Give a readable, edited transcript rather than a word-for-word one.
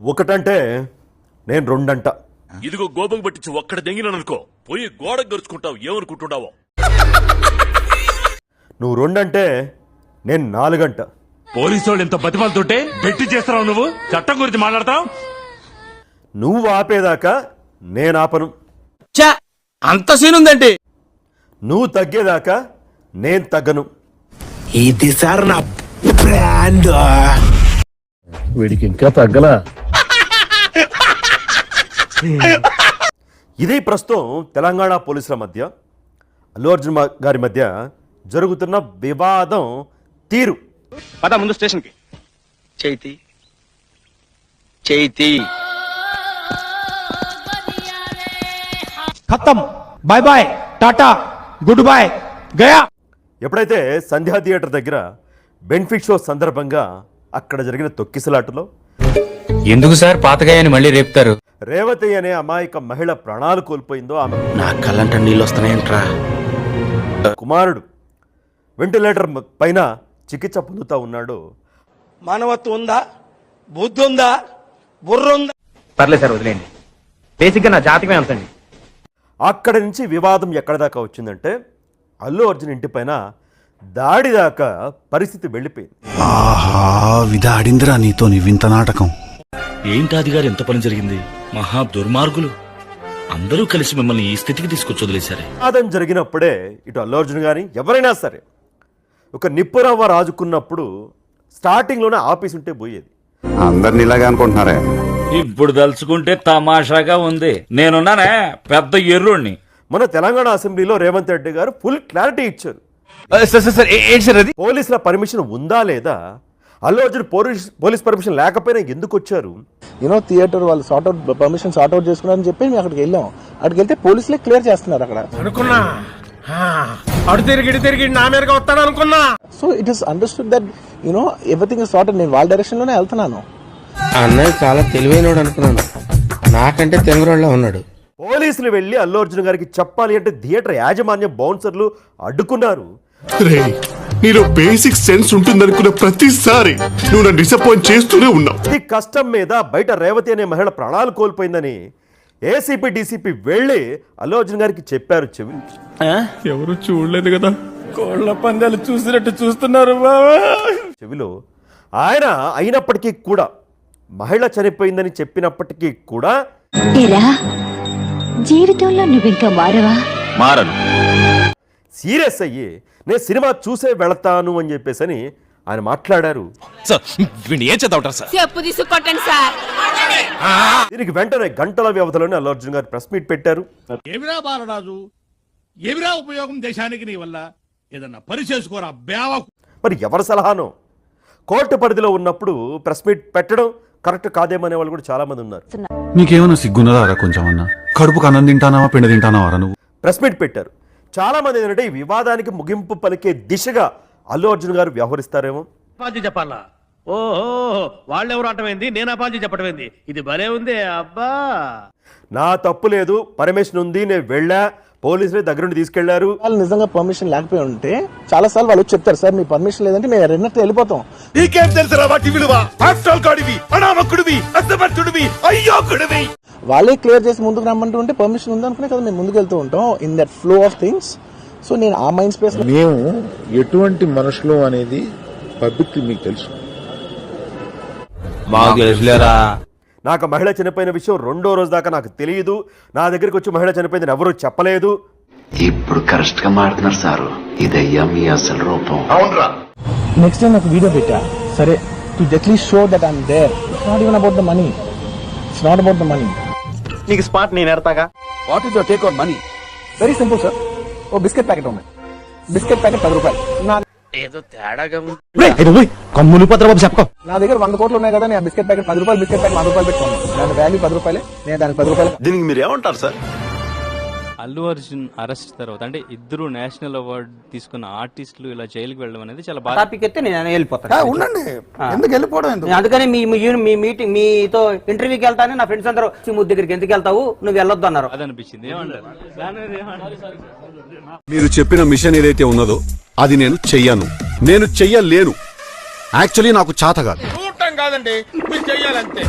ఒకటంటే నేను రెండంట. ఇదిగో గోపకు పట్టించి ఒక్కడ దెంగిననుకో పోయి గోడ గరుచుకుంటావు, ఏమనుకుంటున్నావో. నువ్వు రెండంటే నేను నాలుగంట. పోలీసు వాళ్ళు ఎంత బతిమాలతోటే బెట్టి చేస్తున్నావు, నువ్వు చట్టం గురించి మాట్లాడతావు. నువ్వు ఆపేదాకా నేను ఆపను. అంత సీన్ ఉందండి. నువ్వు తగ్గేదాకా నేను తగ్గను. ఇది సార్ నా బ్రాండ్. వీడికి ఇంకా తగ్గలా. ఇది ప్రస్తుతం తెలంగాణ పోలీసుల మధ్య అల్లు అర్జున్ గారి మధ్య జరుగుతున్న వివాదం తీరు. పద ముందు స్టేషన్ కి. చైతి చైతి ఖతం, బాయ్ బాయ్, టాటా, గుడ్ బాయ్, గయా. ఎప్పుడైతే సంధ్యా థియేటర్ దగ్గర బెనిఫిట్ షో సందర్భంగా అక్కడ జరిగిన తొక్కిసలాటలో ఎందుకు సార్ పాతగాయని మళ్ళీ రేపుతారు? రేవతి అనే అమాయక మహిళ ప్రాణాలు కోల్పోయిందో, ఆమె నా కళ్ళంట నీళ్ళు వస్తున్నాయంట్రా. కుమారుడు వెంటిలేటర్ పైన చికిత్స పొందుతా ఉన్నాడు. మానవత్వం ఉందా, బుద్ధి ఉందా, బుర్ర ఉందా? పర్లేదు సార్, వదిలేండి. బేసిక్గా నా జాతకమే అంతండి. అక్కడి నుంచి వివాదం ఎక్కడ దాకా వచ్చిందంటే అల్లు అర్జున్ ఇంటి పైన దాడి దాకా పరిస్థితి వెళ్ళిపోయింది. ఆహా, విధాడిందిరా నీతో నీ వింత నాటకం. ఏంటాది గారు ఎంత పని జరిగింది? మహా దుర్మార్గులు అందరూ కలిసి మిమ్మల్ని ఈ స్థితికి తీసుకొచ్చి వదిలేశారే. వివాదం జరిగినప్పుడే ఇటు అల్లు అర్జున్ గాని ఎవరైనా సరే ఒక నిప్పురవ్వ రాజుకున్నప్పుడు స్టార్టింగ్లోనే ఆపేసి ఉంటే పోయేది. అందరిని ఇలాగే అనుకుంటున్నారే. ఇప్పుడు తలుచుకుంటే తమాషాగా ఉంది. నేనున్నానే పెద్ద ఎర్రోణ్ణి. మన తెలంగాణ అసెంబ్లీలో రేవంత్ రెడ్డి గారు ఫుల్ క్లారిటీ ఇచ్చారు. పోలీసుల పర్మిషన్ ఉందా లేదా, అల్లు అర్జున్ పోలీస్ పర్మిషన్ లేకపోయినా ఎందుకు వచ్చారు? యూనో థియేటర్ వాళ్ళు పర్మిషన్ సార్ట్ అవుట్ చేసుకున్నారని చెప్పి మేము అక్కడికి వెళ్ళాం. అక్కడికి వెళ్తే పోలీసులే క్లియర్ చేస్తున్నారు అక్కడ. అనుకున్నా అడు తిరిగి నా మీదగా వస్తాను అనుకున్నా. So it is understood that you know everything is sorted. నేను వాళ్ళ డైరెక్షన్ లోనే వెళ్తున్నాను. అన్నయ్య చాలా తెలివైనోడు అనుకున్నాను, నాకంటే తెంగరోళ్ళ ఉన్నాడు. పోలీసులు వెళ్లి అల్లు అర్జున్ గారికి చెప్పాలి అంటే థియేటర్ యాజమాన్యం బౌన్సర్లు అడ్డుకున్నారు. నీలో బేసిక్ సెన్స్ ఉంటుందనుకున్న ప్రతిసారి నువ్వు నన్ను డిసప్పాయింట్ చేస్తూనే ఉన్నావు. ఇది కష్టం మీద బయట రేవతి అనే మహిళ ప్రాణాలు కోల్పోయిందని ఏసీపీ డీసీపీ వెళ్లి అల్లు అర్జున్ గారికి చెప్పారు. చెవి ఎవరు చూడలేదు కదా, కోళ్ల పందాలు చూసినట్టు చూస్తున్నారు. చెవిలో ఆయన అయినప్పటికీ కూడా మహిళ చనిపోయిందని చెప్పినప్పటికీ కూడా జీవితంలో నువ్వింకా మారవా? మారను. సీరియస్ అయ్యి నేను సినిమా చూసే వెళతాను అని చెప్పేసి ఆయన మాట్లాడారు. దీనికి వెంటనే గంటల వ్యవధిలోనే అల్లు అర్జున్ గారు ప్రెస్ మీట్ పెట్టారు. ఏమిరా బాలరాజు, ఏమిరా ఉపయోగం దేశానికి నీ వల్ల? ఏదన్నా పని చేసుకోరా బేవ. మరి ఎవరి సలహానో కోర్టు పరిధిలో ఉన్నప్పుడు ప్రెస్ మీట్ పెట్టడం కరెక్ట్ కాదేమనే వాళ్ళు కూడా చాలా మంది ఉన్నారు. నీకేమన్నా సిగ్గున్నదారా కొంచెం అన్నా? కడుపుకు అన్నం తింటానావా పిండి తింటానావారా నువ్వు? ప్రెస్ మీట్ పెట్టారు. చాలా మంది ఏంటంటే ఈ వివాదానికి ముగింపు పలికే దిశగా అల్లు అర్జున్ గారు వ్యవహరిస్తారేమో. అపాలజీ చెప్పాలా? ఓహో, వాళ్ళెవరు అంటమైంది, నేను అపాలజీ చెప్పడమైంది. ఇది భలే ఉంది అబ్బా. నా తప్పు లేదు, పర్మిషన్ ఉంది, నేను వెళ్ళా, పోలీసులే దగ్గరుండి తీసుకెళ్లారు. వాళ్ళు నిజంగా పర్మిషన్ లేకపోయి ఉంటే చాలా సార్లు వాళ్ళు చెప్తారు, సార్ మీ పర్మిషన్ లేదంటే మేము రెండట్టు వెళ్ళిపోతాం. నీకేం తెలుసురా వాటి విలువ? ఆఫ్టర్ గాడివి, అనామకుడివి, అసమర్థుడివి, అయ్యోకుడివి. వాళ్ళే క్లియర్ చేసి ముందుకు రమ్మంటూ ఉంటే పర్మిషన్ ఉందనుకునే కదా మేము ముందుకు వెళ్తూ ఉంటాం in that flow of things. So నేను ఆ మైండ్ స్పేస్. మేము ఎటువంటి మనుషులు అనేది పబ్లిక్ మీకు తెలుసు. నాకు మహిళ చనిపోయిన విషయం రెండో రోజు దాకా నాకు తెలియదు. నా దగ్గరికి వచ్చి మహిళ చనిపోయిందని ఎవరూ చెప్పలేదు. ఇప్పుడు కరెక్ట్ గా మాట్లాడుతున్నారు సారు. ఇదయ్యా మీ అసలు రూపం. అవునరా. నెక్స్ట్ టైం నాకు వీడియో పెట్టా, సరే to at least show that I'm there. It's not even about the money, it's not about the money. నీకు స్పాట్ నేను ఎడతాగా. What is your take on money? Very simple sir. ఓ బిస్కెట్ ప్యాకెట్ ఉంది, biscuit packet 10 రూపాయలు. ఏదో తేడాగా కమ్ములు పత్రబాబు చెప్పకో. నా దగ్గర 100 కోట్లు ఉన్నాయి కదా, నేను బిస్కెట్ ప్యాకెట్ 10 రూపాయలు, బిస్కెట్ ప్యాకెట్ 100 రూపాయలు పెట్టుకోండి. దాని వాల్యూ 10 రూపాయలే, నేను దానికి 10 రూపాయలు. దీనికి మీరు ఏమంటారు సార్? అల్లు అర్జున్ అరెస్ట్ తర్వాత అంటే ఇద్దరు నేషనల్ అవార్డు తీసుకున్న ఆర్టిస్టులు ఇలా జైలుకి వెళ్ళడం అనేది చాలా బాగా. టాపిక్ అయితే నేను వెళ్ళిపోతాను. ఉండండి, ఎందుకు వెళ్ళిపోవడం? అందుకని మీ మీటింగ్ మీతో ఇంటర్వ్యూకి వెళ్తానే నా ఫ్రెండ్స్ అందరూ ముద్దు దగ్గరికి ఎందుకు వెళ్తావు, నువ్వు వెళ్ళొద్దు అన్నారు. అది అనిపించింది. ఏమంటారు? మీరు చెప్పిన మిషన్ ఏదైతే ఉన్నదో అది నేను చెయ్యను, నేను చెయ్యలేను. యాక్చువల్లీ నాకు చేత కాదు. కాదండి, మీరు చెయ్యాలంతే.